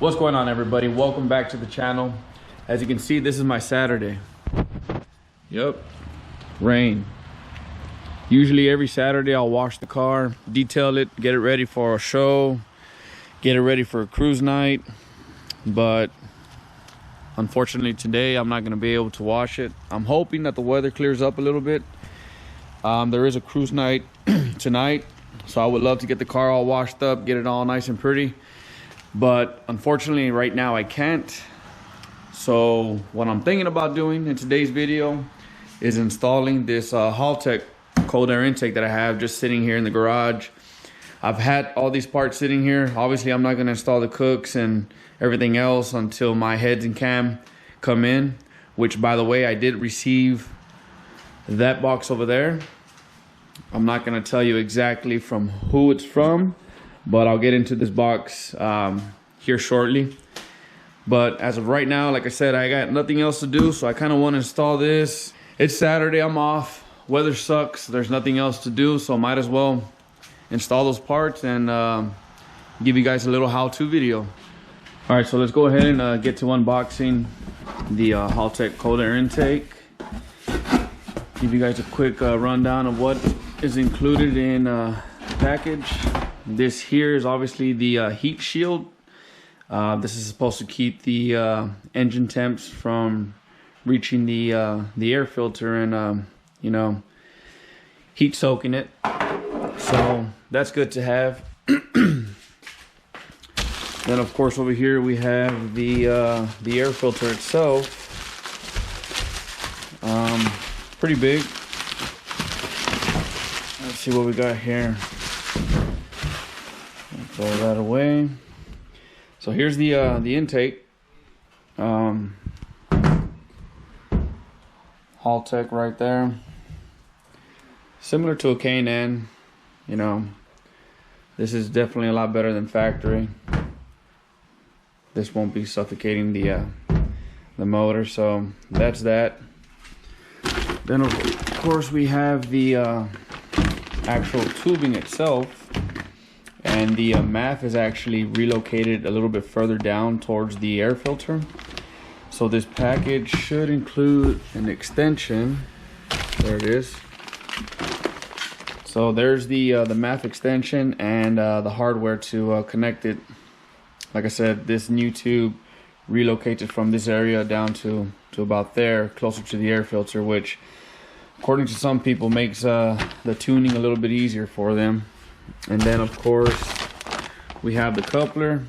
What's going on, everybody? Welcome back to the channel. As you can see, this is my Saturday. Yep, rain. Usually every Saturday I'll wash the car, detail it, get it ready for a show, get it ready for a cruise night. But unfortunately today I'm not going to be able to wash it. I'm hoping that the weather clears up a little bit. There is a cruise night tonight, so I would love to get the car all washed up, get it all nice and pretty. But unfortunately right now I can't. So what I'm thinking about doing in today's video is installing this Halltech cold air intake that I have just sitting here in the garage. I've had all these parts sitting here. Obviously I'm not going to install the cooks and everything else until my heads and cam come in, which, by the way, I did receive that box over there. I'm not going to tell you exactly from who it's from, but I'll get into this box here shortly. But as of right now, like I said, I got nothing else to do, so I kind of want to install this. It's Saturday, I'm off, weather sucks, there's nothing else to do, so might as well install those parts and give you guys a little how-to video. All right, so let's go ahead and get to unboxing the Halltech cold air intake. Give you guys a quick rundown of what is included in the package. This here is obviously the heat shield. This is supposed to keep the engine temps from reaching the air filter and you know, heat soaking it. So that's good to have. Then of course over here we have the air filter itself. Pretty big. Let's see what we got here. Throw that away. So here's the intake. Halltech right there. Similar to a K&N, you know. This is definitely a lot better than factory. This won't be suffocating the motor, so that's that. Then of course we have the actual tubing itself, and the MAF is actually relocated a little bit further down towards the air filter. So this package should include an extension. There it is. So there's the MAF extension and the hardware to connect it. Like I said, this new tube relocates it from this area down to about there, closer to the air filter, which according to some people makes the tuning a little bit easier for them. And then of course we have the coupler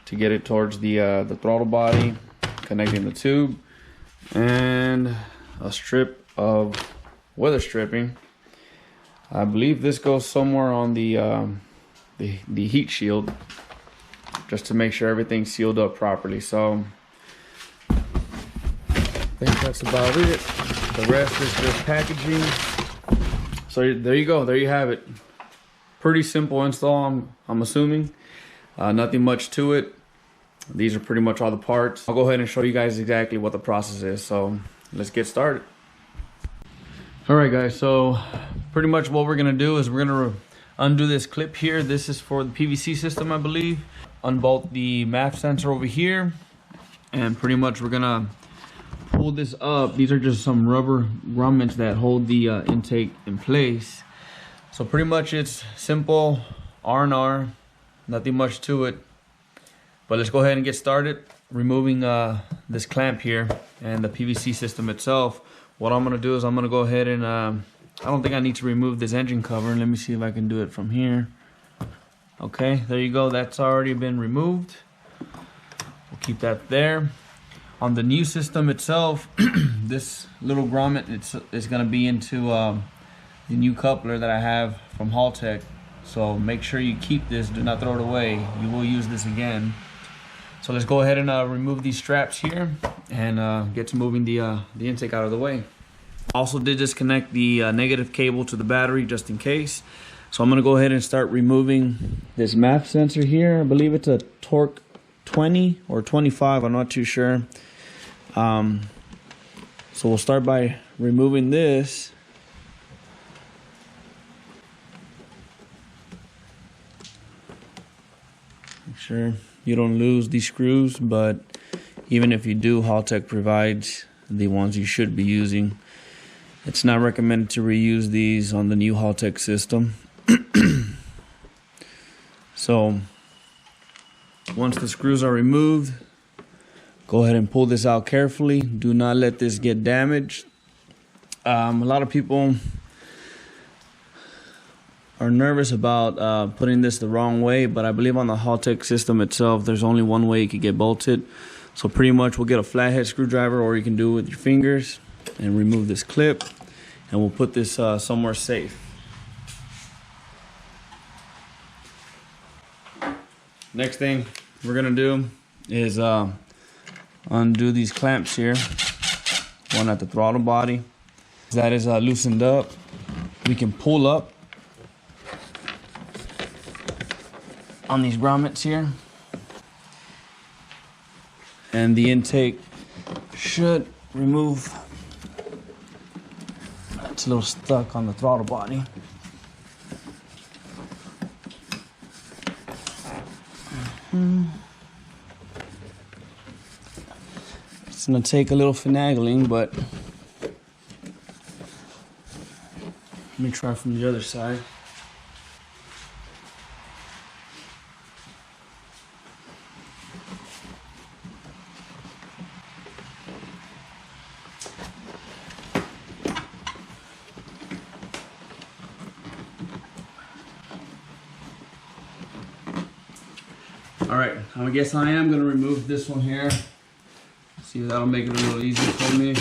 to get it towards the throttle body, connecting the tube, and a strip of weather stripping. I believe this goes somewhere on the heat shield, just to make sure everything's sealed up properly. So I think that's about it. The rest is just packaging. So there you go, there you have it. Pretty simple install, I'm assuming. Nothing much to it. These are pretty much all the parts. I'll go ahead and show you guys exactly what the process is. So let's get started. All right guys, so pretty much what we're gonna do is we're gonna undo this clip here. This is for the PVC system, I believe. Unbolt the MAF sensor over here, and pretty much we're gonna pull this up. These are just some rubber grommets that hold the intake in place. So pretty much it's simple R&R, nothing much to it. But let's go ahead and get started removing this clamp here and the PVC system itself. What I'm gonna do is I'm gonna go ahead and I don't think I need to remove this engine cover. Let me see if I can do it from here. Okay, there you go, that's already been removed. We'll keep that there. On the new system itself, this little grommet is going to be into the new coupler that I have from Halltech. So make sure you keep this, do not throw it away. You will use this again. So let's go ahead and remove these straps here and get to moving the intake out of the way. Also did disconnect the negative cable to the battery just in case. So I'm going to go ahead and start removing this MAF sensor here. I believe it's a torque 20 or 25, I'm not too sure. So we'll start by removing this. Make sure you don't lose these screws, but even if you do, Halltech provides the ones you should be using. It's not recommended to reuse these on the new Halltech system. So once the screws are removed, go ahead and pull this out carefully. Do not let this get damaged. A lot of people are nervous about putting this the wrong way, but I believe on the Halltech system itself, there's only one way it could get bolted. So pretty much we'll get a flathead screwdriver, or you can do it with your fingers and remove this clip, and we'll put this somewhere safe. Next thing we're gonna do is undo these clamps here, one at the throttle body. That is loosened up. We can pull up on these grommets here, and the intake should remove. It's a little stuck on the throttle body. It's gonna take a little finagling, but let me try from the other side. All right, I guess I am gonna remove this one here. See if that'll make it a little easier for me.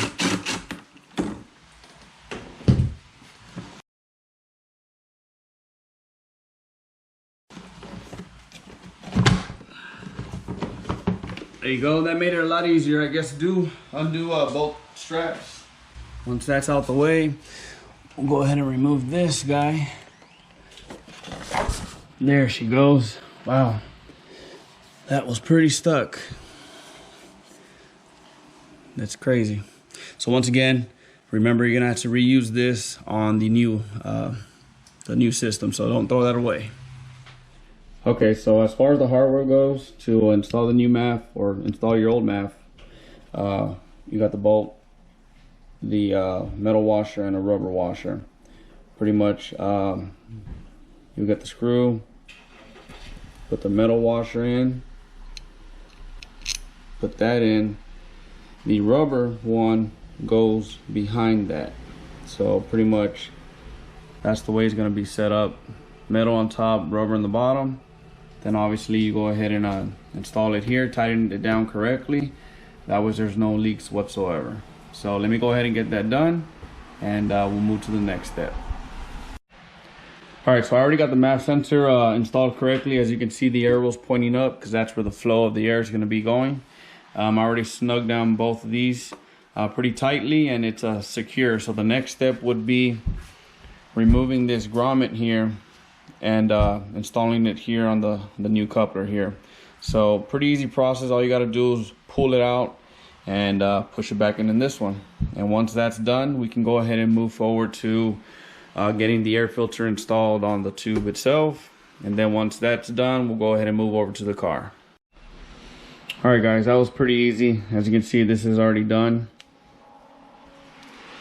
There you go, that made it a lot easier. I guess undo both straps. Once that's out the way, we'll go ahead and remove this guy. There she goes. Wow. That was pretty stuck. That's crazy. So once again, remember you're gonna have to reuse this on the new system, so don't throw that away. Okay, so as far as the hardware goes, to install the new MAF or install your old MAF, you got the bolt, the metal washer, and a rubber washer. Pretty much, you got the screw, put the metal washer in, put that in. The rubber one goes behind that. So pretty much that's the way it's going to be set up. Metal on top, rubber in the bottom. Then obviously you go ahead and install it here, tighten it down correctly. That way there's no leaks whatsoever. So let me go ahead and get that done, and we'll move to the next step. All right, so I already got the MAF sensor installed correctly. As you can see, the air wheel's pointing up because that's where the flow of the air is going to be going. I already snugged down both of these pretty tightly, and it's secure. So the next step would be removing this grommet here and installing it here on the new coupler here. So pretty easy process. All you got to do is pull it out and push it back in this one. And once that's done, we can go ahead and move forward to getting the air filter installed on the tube itself. And then once that's done, we'll go ahead and move over to the car. All right, guys, that was pretty easy. As you can see, this is already done.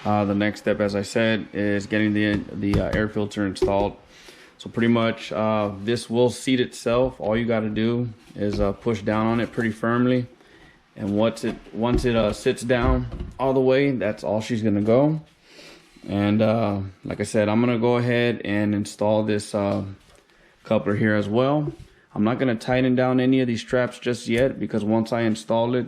The next step, as I said, is getting the air filter installed. So pretty much this will seat itself. All you got to do is push down on it pretty firmly, and once it sits down all the way, that's all she's gonna go. And like I said, I'm gonna go ahead and install this coupler here as well. I'm not gonna tighten down any of these straps just yet, because once I install it,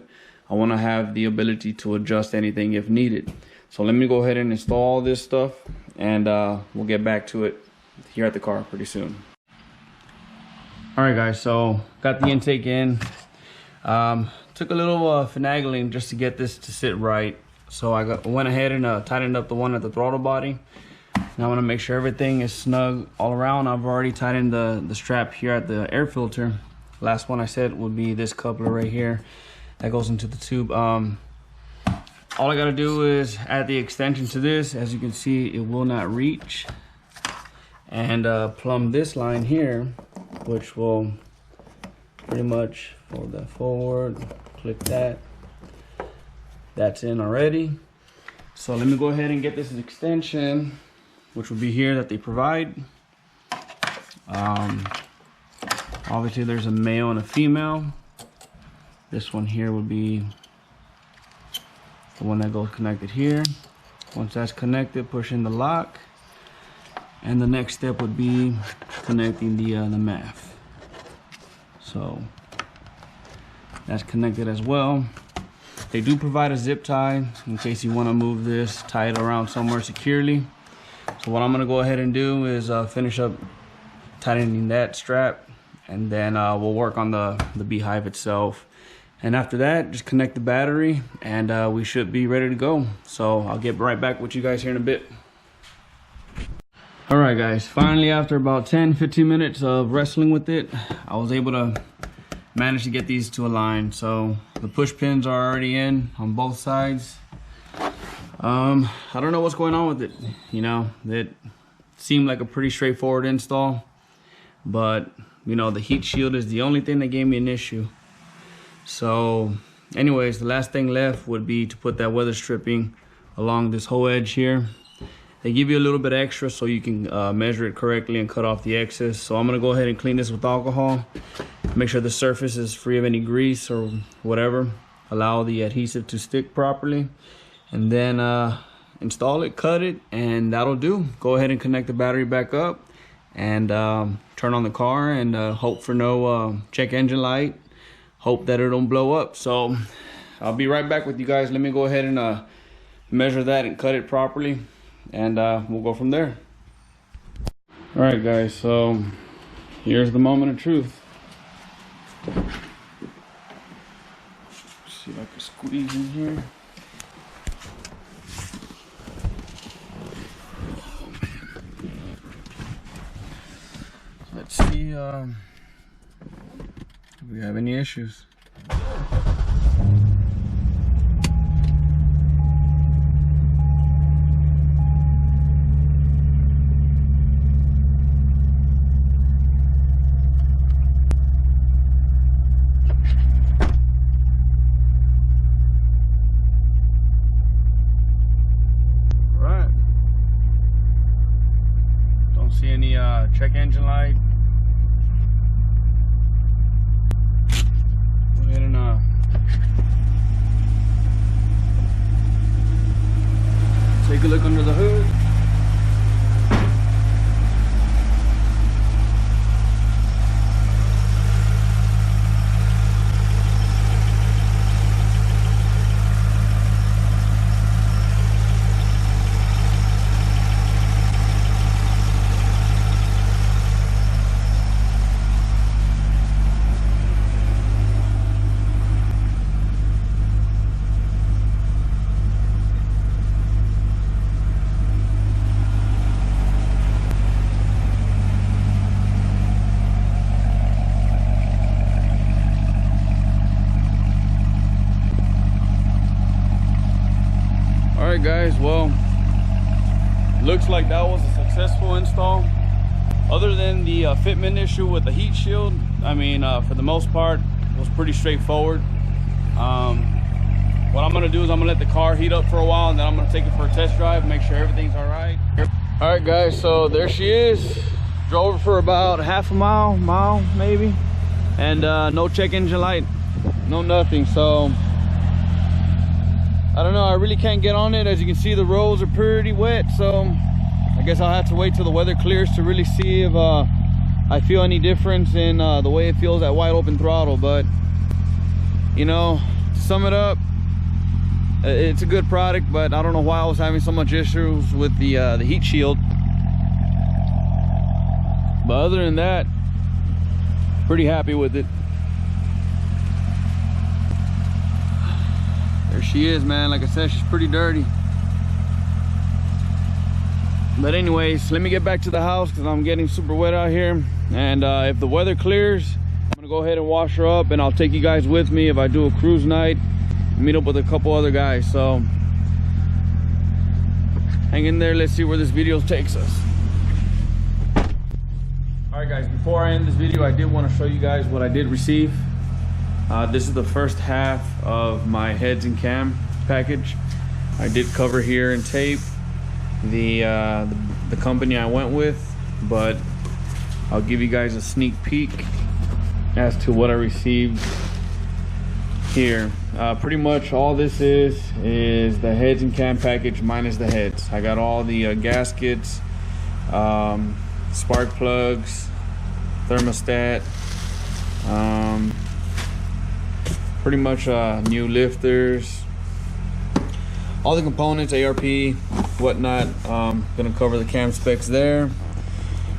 I want to have the ability to adjust anything if needed. So let me go ahead and install all this stuff, and we'll get back to it here at the car pretty soon. All right, guys, so got the intake in. Took a little finagling just to get this to sit right. So I went ahead and tightened up the one at the throttle body. Now I want to make sure everything is snug all around. I've already tightened the strap here at the air filter. Last one I said would be this coupler right here that goes into the tube. All I gotta do is add the extension to this. As you can see, it will not reach. And plumb this line here, which will pretty much fold that forward, click that. That's in already. So let me go ahead and get this extension, which will be here that they provide. Obviously there's a male and a female. This one here would be the one that goes connected here. Once that's connected, push in the lock. And the next step would be connecting the MAF. So that's connected as well. They do provide a zip tie in case you want to move this, tie it around somewhere securely. So what I'm going to go ahead and do is finish up tightening that strap, and then we'll work on the beehive itself. And after that, just connect the battery, and we should be ready to go. So I'll get right back with you guys here in a bit. All right, guys, finally after about 10-15 minutes of wrestling with it, I was able to manage to get these to align. So the push pins are already in on both sides. I don't know what's going on with it. You know, it seemed like a pretty straightforward install, but you know, the heat shield is the only thing that gave me an issue. So anyways, the last thing left would be to put that weather stripping along this whole edge here. They give you a little bit extra so you can measure it correctly and cut off the excess. So I'm gonna go ahead and clean this with alcohol. Make sure the surface is free of any grease or whatever. Allow the adhesive to stick properly. And then install it, cut it, and that'll do. Go ahead and connect the battery back up and turn on the car and hope for no check engine light. Hope that it don't blow up. So I'll be right back with you guys. Let me go ahead and measure that and cut it properly, and we'll go from there. All right, guys, so here's the moment of truth. See if I can squeeze in here. Let's see if we have any issues. Alright. Don't see any check engine light. Take a look under the hood. Alright guys, well, looks like that was a successful install. Other than the fitment issue with the heat shield, I mean, for the most part, it was pretty straightforward. What I'm gonna do is I'm gonna let the car heat up for a while, and then I'm gonna take it for a test drive, make sure everything's all right. All right guys, so there she is. Drove her for about half a mile maybe, and no check engine light, no nothing. So I don't know, I really can't get on it. As you can see, the roads are pretty wet, so I guess I'll have to wait till the weather clears to really see if I feel any difference in the way it feels at wide open throttle. But you know, to sum it up, it's a good product, but I don't know why I was having so much issues with the heat shield. But other than that, pretty happy with it. There she is, man. Like I said, she's pretty dirty. But anyways, let me get back to the house because I'm getting super wet out here. And if the weather clears, I'm gonna go ahead and wash her up, and I'll take you guys with me if I do a cruise night, meet up with a couple other guys. So hang in there, let's see where this video takes us. All Alright guys, before I end this video, I did want to show you guys what I did receive. This is the first half of my heads and cam package. I did cover here in tape the company I went with, but I'll give you guys a sneak peek as to what I received here. Pretty much all this is the heads and cam package minus the heads. I got all the gaskets, spark plugs, thermostat, pretty much new lifters, all the components, ARP, whatnot. Gonna cover the cam specs there,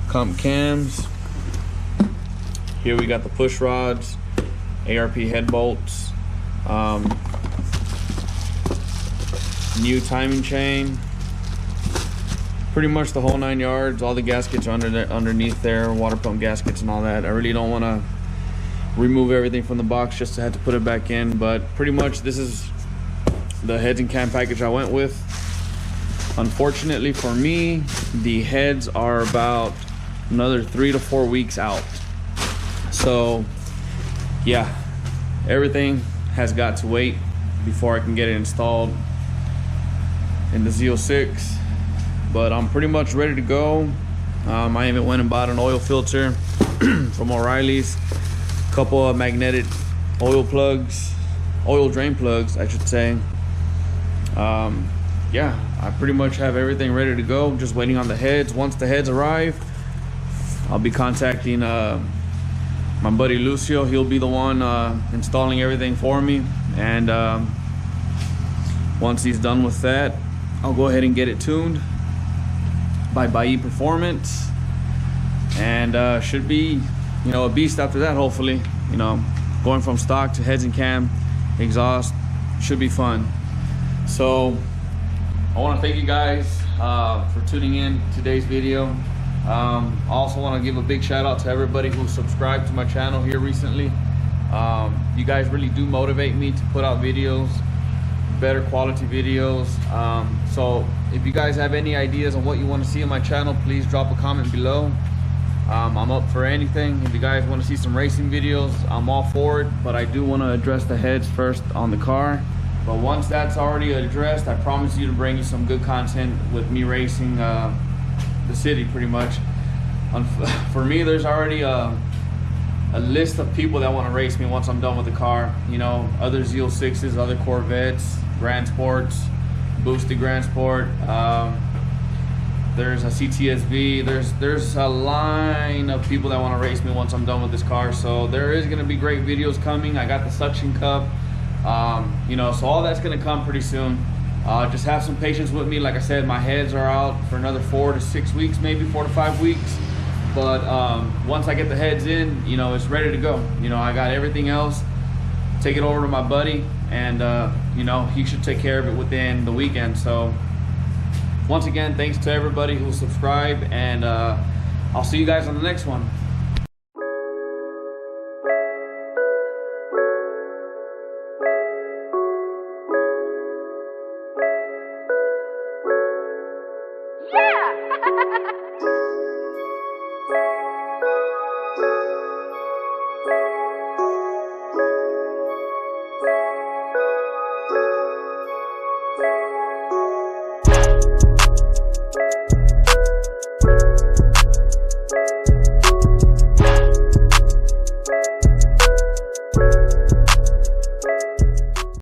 comp cams. Here we got the push rods, ARP head bolts, new timing chain, pretty much the whole 9 yards. All the gaskets are underneath there, water pump gaskets and all that. I really don't want to remove everything from the box just to have to put it back in, but pretty much this is the heads and cam package I went with. Unfortunately for me, the heads are about another 3 to 4 weeks out. So yeah, everything has got to wait before I can get it installed in the Z06, but I'm pretty much ready to go. I even went and bought an oil filter from O'Reilly's, a couple of magnetic oil plugs, oil drain plugs I should say. Yeah, I pretty much have everything ready to go, just waiting on the heads. Once the heads arrive, I'll be contacting my buddy Lucio. He'll be the one installing everything for me, and once he's done with that, I'll go ahead and get it tuned by Bayi Performance, and should be, you know, a beast after that. Hopefully, you know, going from stock to heads and cam exhaust should be fun. So I want to thank you guys for tuning in today's video. I also want to give a big shout out to everybody who subscribed to my channel here recently. You guys really do motivate me to put out videos, better quality videos. So if you guys have any ideas on what you want to see on my channel, please drop a comment below. I'm up for anything. If you guys want to see some racing videos, I'm all for it, but I do want to address the heads first on the car. But once that's already addressed, I promise you to bring you some good content with me racing the city pretty much. For me, there's already a list of people that want to race me once I'm done with the car. You know, other Z06s, other Corvettes, Grand Sports, boosted Grand Sport. There's a CTSV. There's a line of people that want to race me once I'm done with this car. So there is going to be great videos coming. I got the suction cup. You know, so all that's going to come pretty soon. Just have some patience with me. Like I said, my heads are out for another 4 to 6 weeks, maybe 4 to 5 weeks. But once I get the heads in, you know, it's ready to go. You know, I got everything else. Take it over to my buddy, and you know, he should take care of it within the weekend. So once again, thanks to everybody who subscribed, and I'll see you guys on the next one. Yeah!